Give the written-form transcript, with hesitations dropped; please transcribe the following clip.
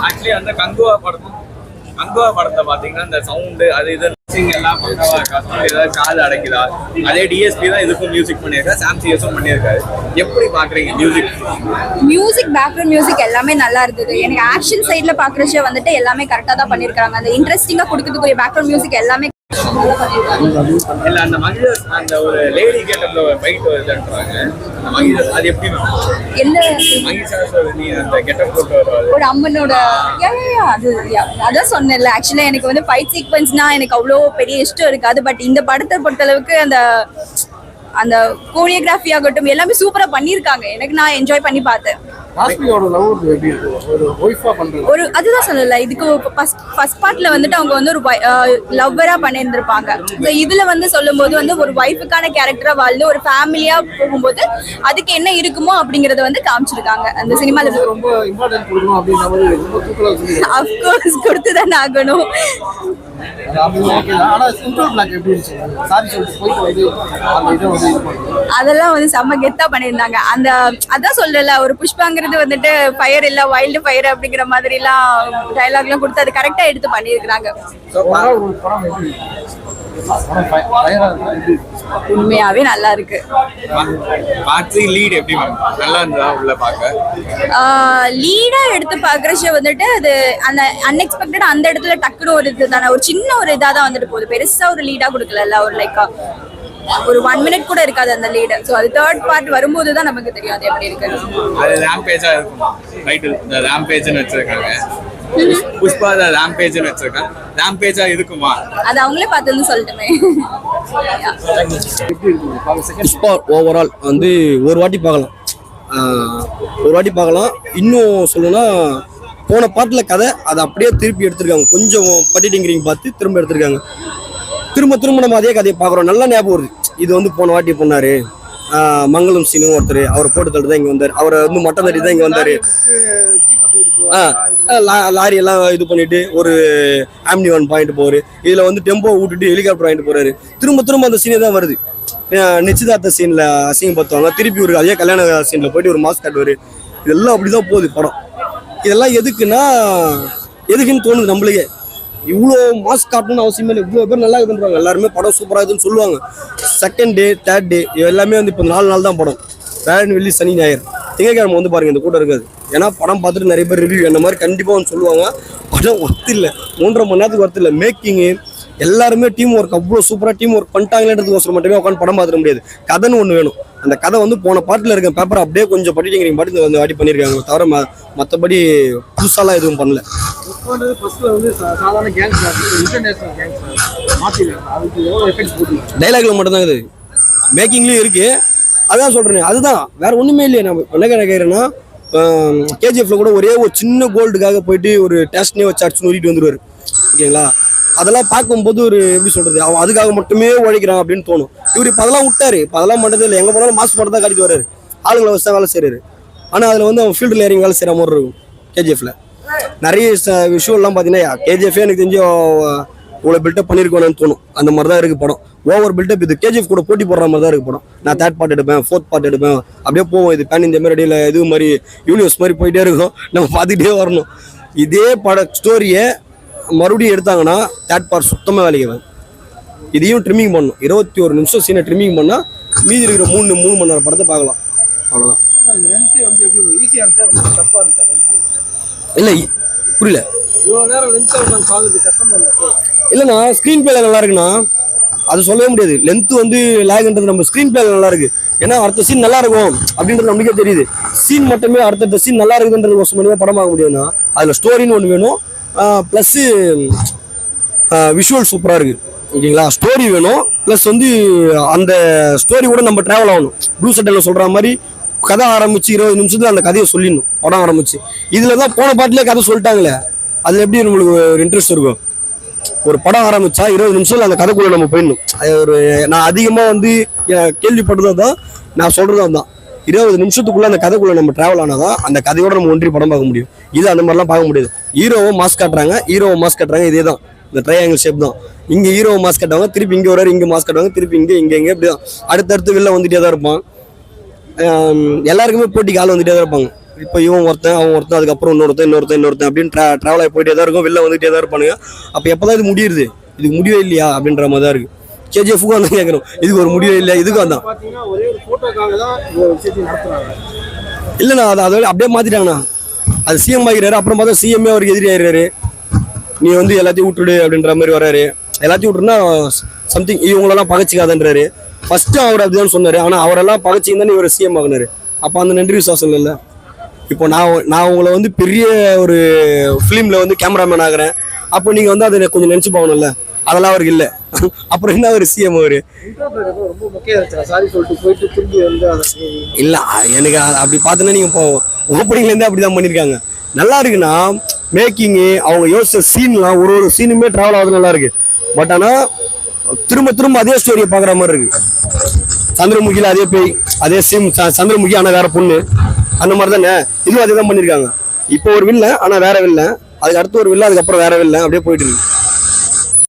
Actually அந்த கங்குவா படத்தை பாத்தீங்கன்னா இந்த சவுண்டு அது இது எல்லாம் பக்கவா இருக்கா, ஏதாவது காது அடைக்குதா? அதே டிஎஸ்பி தான் இதுக்கும் மியூசிக் பண்ணியிருக்கா, சாம்சிஎஸும் பண்ணியிருக்காரு. எப்படி பாக்குறீங்க மியூசிக் பேக்ரவுண்ட் மியூசிக் எல்லாமே நல்லா இருந்தது. எனக்கு ஆக்ஷன் சைட்ல பாக்குறச்சே வந்துட்டு எல்லாமே கரெக்டா தான் பண்ணிருக்காங்க. அந்த இன்ட்ரெஸ்டிங்கா கொடுக்கறதுக்குரிய பேக்ரவுண்ட் மியூசிக் எல்லாமே இல்ல. அந்த மகிழ அந்த ஒரு லேடி கெட்டப்ல ஃபைட் வருதுன்றாங்க. அது எப்படி எந்த நீ அந்த கெட்டப் போட்டு வருவாரு ஒரு அம்மனோட அதான் சொன்னேன்ல. ஆக்சுவலா எனக்கு வந்து ஃபைட் சீக்வென்ஸ்னா எனக்கு அவ்வளோ பெரிய இஷ்டம் இருக்காது. பட் இந்த படத்தை பொறுத்த அளவுக்கு அந்த கோரியோகிராஃபி ஆகட்டும் எல்லாமே சூப்பரா பண்ணிருக்காங்க. எனக்கு நான் என்ஜாய் பண்ணி பார்த்தேன். ஒரு அதுதான் சொல்லல, இதுக்கு ஃபர்ஸ்ட் பார்ட்ல வந்துட்டு அவங்க வந்து ஒரு லவ்வரா பண்ணியிருந்திருப்பாங்க. இதுல வந்து சொல்லும் போது வந்து ஒரு ஒய்ஃபுக்கான கேரக்டரா வாழ்ந்து ஒரு ஃபேமிலியா போகும்போது அதுக்கு என்ன இருக்குமோ அப்படிங்கறத வந்து காமிச்சிருக்காங்க அந்த சினிமால. அஃப்கோர்ஸ் கொடுத்துதான் ஆகணும். அதெல்லாம் வந்து செம்ம கெத்தா பண்ணிருந்தாங்க. அதான் சொல்லல, ஒரு புஷ்பாங்கிறது வந்துட்டு ஃபயர் இல்ல வைல்டு ஃபயர் அப்படிங்கிற மாதிரி எல்லாம் டயலாக் எல்லாம் கொடுத்து அது கரெக்டா எடுத்து பண்ணிருக்காங்க. உண்மையாவே நல்லா இருக்கு. லீடா எடுத்து பாக்குறச்ச வந்துட்டு அது அந்த அன்எக்ஸ்பெக்டட் அந்த இடத்துல டக்குனு ஒரு இதுதானே, ஒரு சின்ன ஒரு இதா தான் வந்துட்டு போகுது. பெருசா ஒரு லீடா கொடுக்கல, ஒரு லைக் ஒரு 1 மினிட் கூட இருக்காது அந்த லீடு. ஸோ அது தேர்ட் பார்ட் வரும்போது தான் நமக்கு தெரியும் அது எப்படி இருக்கு. அது ரேம்பேஜா இருக்குமா? டைட்டில் தி ரேம்பேஜ்னு வச்சிருக்காங்க. புஷ்பா தி ரேம்பேஜ்னு வச்சிருக்காங்க. ரேம்பேஜா இருக்குமா? அது அவங்களே பார்த்துன்னு சொல்லட்டுமே. புஷ்பா ஓவரால் வந்து ஒரு வாட்டி பார்க்கலாம். இன்னும் சொல்லணும்னா போன பாட்டில் கதை அதை அப்படியே திருப்பி எடுத்திருக்காங்க. கொஞ்சம் பட்டிட்டிங்கிறீங்க பார்த்து திரும்ப எடுத்திருக்காங்க. திரும்ப நம்ம அதே கதையை பார்க்குறோம். நல்லா ஞாபகம் வருது. இது வந்து போன வாட்டி பண்ணாரு மங்களம் சீனு ஒருத்தர், அவரை போட்டு தள்ளி தான் இங்கே வந்தார். அவரை வந்து மட்டம் தட்டி தான் இங்கே வந்தார். லாரி எல்லாம் இது பண்ணிட்டு ஒரு ஆம்னி 1 பாயிண்ட் போவார். இதில் வந்து டெம்போ விட்டுட்டு ஹெலிகாப்டர் வாங்கிட்டு போறாரு. திரும்ப அந்த சீனே தான் வருது. நிச்சயதார்த்த சீனில் அசிங்கப்படுத்துவாங்க, திருப்பி ஒரு அதே கல்யாண சீனில் போயிட்டு ஒரு மாஸ்க் காட்டுவார். இதெல்லாம் அப்படிதான் போகுது படம். இதெல்லாம் எதுக்குன்னு தோணுது நம்மளுக்கே. இவ்வளோ மாஸ்க் காட்டணும்னு அவசியமே இல்லை. இவ்வளோ பேர் நல்லா இருக்குன்றாங்க. எல்லாருமே படம் சூப்பராக இருக்குன்னு சொல்லுவாங்க. செகண்ட் டே தேர்ட் டே எல்லாமே வந்து இப்போ 4 நாள் தான் படம். வியாழன் வெள்ளி சனி ஞாயிறு திங்கக்கிழமை வந்து பாருங்க இந்த கூட்டம் இருக்காது. ஏன்னா படம் பார்த்துட்டு நிறைய பேர் ரிவ்யூ என்ன மாதிரி கண்டிப்பாக வந்து சொல்லுவாங்க. படம் ஒர்த்து இல்லை, 3.5 மணி நேரத்துக்கு ஒர்த்து இல்லை. மேக்கிங்கு எல்லாருமே டீம் ஒர்க் அவ்வளோ சூப்பராக டீம் ஒர்க் பண்ணிட்டாங்களேன்றதுக்கோசரம் மட்டுமே உட்காந்து படம் பார்த்துட முடியாது. கதைன்னு ஒன்று வேணும். அந்த கதை வந்து போன பாட்டில் இருக்க பேப்பர் அப்படியே கொஞ்சம் படிட்டிங்கிறீங்க பாட்டு வந்து வாட்டி பண்ணியிருக்காங்க. தவிர மற்றபடி புதுசாலாம் எதுவும் பண்ணல. டைலாக்ல மட்டும்தான் இது, மேக்கிங்லேயும் இருக்கு. அதான் சொல்றேன், அதுதான் வேற ஒன்றுமே இல்லையே. நம்ம என்ன கேட்குறேன்னா கேஜிஎஃப்ல கூட ஒரே ஒரு சின்ன கோல்டுக்காக போயிட்டு ஒரு டேஸ்ட்னே வச்சு அடிச்சு நூறிட்டு வந்துடுவார். ஓகேங்களா? அதெல்லாம் பார்க்கும்போது ஒரு எப்படி சொல்றது, அவன் அதுக்காக மட்டுமே உழைக்கிறான் அப்படின்னு தோணும். இவர் இப்போ அதெல்லாம் விட்டாரு. இப்போ அதெல்லாம் மட்டும் இல்லை, எங்கே போனாலும் மாஸ்க் மட்டும் தான் காட்டிட்டு வர்றாரு. ஆளுங்களை வச்சு தான் வேலை செய்கிறாரு. ஆனால் அதில் வந்து அவன் ஃபீல்டில் இறங்கி வேலை செய்கிற மாதிரி இருக்கும். கேஜிஎஃப்ல நிறைய விஷயம்லாம் பார்த்தீங்கன்னா கேஜிஎஃபே எனக்கு தெரிஞ்சு இவ்வளோ பில்டப் பண்ணியிருக்கோன்னு தோணும். அந்த மாதிரி தான் இருக்குது படம். Over build up. இது கேஜிஎஃப் கூட போட்டி போடுற மாதிரி தான் இருக்குது படம். நான் தேர்ட் பார்ட் எடுப்பேன், ஃபோர்த் பார்ட் எடுப்பேன், அப்படியே போவோம். இது பேன் இந்த மாதிரி அடியில் இது மாதிரி யூனிவர்ஸ் மாதிரி போயிட்டே இருக்கும். நம்ம பார்த்துக்கிட்டே வரணும். இதே ஸ்டோரியை மறுபடியும் எடுத்தாங்கன்னா தேர்ட் பார்ட் சுத்தமாக வேலைக்கு வரும். இதையும் ட்ரிம்மிங் பண்ணணும். 21 நிமிஷம் சீனை ட்ரிம்மிங் பண்ணால் மீதி இருக்கிற 3 மணி நேரம் படத்தை பார்க்கலாம். அவ்வளோதான். இல்லை புரியல. இல்லைண்ணா ஸ்க்ரீன் பிளே நல்லா இருக்குண்ணா, அது சொல்லவே முடியாது. லென்த்து வந்து லேக்ன்றது நம்ம ஸ்க்ரீன் பிளே நல்லா இருக்கு. ஏன்னா அடுத்த சீன் நல்லா இருக்கும் அப்படின்றது நம்மளுக்கே தெரியுது. சீன் மட்டுமே அடுத்த சீன் நல்லா இருக்குன்றது வருஷம் மட்டுமே படம் பார்க்க முடியுதுன்னா அதில் ஸ்டோரின்னு ஒன்று வேணும். ப்ளஸ்ஸு விஷுவல் சூப்பராக இருக்குது. ஓகேங்களா? ஸ்டோரி வேணும். ப்ளஸ் வந்து அந்த ஸ்டோரி கூட நம்ம ட்ராவல் ஆகணும். ப்ளூ சட்டையில் சொல்கிற மாதிரி கதை ஆரம்பிச்சு 20 நிமிஷத்துல அந்த கதையை சொல்லிடணும். படம் ஆரம்பிச்சு இதில் தான் போன பாட்டிலே கதை சொல்லிட்டாங்களே, அதில் எப்படி நம்மளுக்கு ஒரு இன்ட்ரெஸ்ட் இருக்கும்? ஒரு படம் ஆரம்பிச்சா 20 நிமிஷத்துல அந்த கதைக்குள்ளே நம்ம போயிடணும். அது ஒரு நான் அதிகமாக வந்து கேள்விப்பட்டது தான், நான் சொல்கிறது தான். 20 நிமிஷத்துக்குள்ள அந்த கதைக்குள்ள நம்ம டிராவல் ஆனாதான் அந்த கதையோட நம்ம ஒன்றி படம் பார்க்க முடியும். இது அந்த மாதிரிலாம் பார்க்க முடியாது. ஹீரோவை மாஸ்க் காட்டுறாங்க, இதே தான் இந்த ட்ரையாங்கிள் ஷேப் தான். இங்கே ஹீரோவை மாஸ்க் காட்டுவாங்க, திருப்பி இங்கே வராரு, இங்கே மாஸ்க் காட்டுவாங்க, திருப்பி இங்கே இப்படி தான் அடுத்தடுத்து வெளில வந்துட்டே தான் இருப்பான். எல்லாருக்குமே போட்டிக்கு ஆள் வந்துட்டே தான் இருப்பாங்க. இப்போ இவன் ஒருத்தன் அவன் ஒருத்தன் அதுக்கப்புறம் இன்னொருத்தன் அப்படின்னு ட்ராவல் ஆகி போயிட்டே தான் இருக்கும், வெளில வந்துகிட்டே தான் இருப்பானுங்க. அப்போ எப்போதான் இது முடியுது, இதுக்கு முடிவே இல்லையா அப்படின்ற மாதிரி தான் இருக்குது. கேஜிஎஃப்க்கும் வந்து கேட்குறோம், இதுக்கு ஒரு முடிவே இல்லை, இதுக்கும் தான் ஒரே ஒரு போட்டோக்காக தான் விஷயத்தை நடத்துறாங்க. இல்லைண்ணா அதை அப்படியே மாற்றிட்டாங்கண்ணா. அது சிஎம் ஆகிறாரு, அப்புறம் பார்த்தா சிஎம்ஏ அவருக்கு எதிரி ஆயிடுறாரு. நீ வந்து எல்லாத்தையும் விட்டுடு அப்படின்ற மாதிரி வர்றாரு. எல்லாத்தையும் விட்டுருன்னா சம்திங் இவங்களெல்லாம் பகச்சிக்காதன்றாரு. ஃபர்ஸ்ட்டு அவர் அப்படிதான் சொன்னார், ஆனால் அவரெல்லாம் பகச்சிங்கன்னு இவர் சிஎம் ஆகினாரு. அப்போ அந்த நன்றி விசுவாசம் இல்லை. இப்போ நான் உங்களை வந்து பெரிய ஒரு ஃபிலிமில் வந்து கேமராமேன் ஆகிறேன், அப்போ நீங்கள் வந்து அதை கொஞ்சம் நினச்சி போகணும்ல, அதெல்லாம் அவருக்கு இல்லை. அப்புறம் என்ன ஒரு சிஎம் அவரு ரொம்ப முக்கியம் சாரி சொல்லிட்டு போயிட்டு திரும்பி வந்து இல்லை. எனக்கு அப்படி பார்த்தோன்னா நீங்கள் இப்போ ஓப்பனிங்லேருந்தே அப்படி தான் பண்ணியிருக்காங்க. நல்லா இருக்குன்னா மேக்கிங்கு, அவங்க யோசிச்ச சீன்லாம் ஒரு சீனுமே ட்ராவல் ஆகுது நல்லா இருக்கு. பட் ஆனால் திரும்ப அதே ஸ்டோரியை பார்க்குற மாதிரி இருக்கு. சந்திரமுகியில் அதே பேய், அதே சீன், சந்திரமுகி ஆனால் வேற பொண்ணு, அந்த மாதிரி தானே இதுவும் அதே தான் பண்ணியிருக்காங்க. இப்போ ஒரு வில்லை ஆனால் வேற வில்லை, அதுக்கு அடுத்து ஒரு வில்லை, அதுக்கப்புறம் வேற வில்லை, அப்படியே போயிட்டு இருக்கு.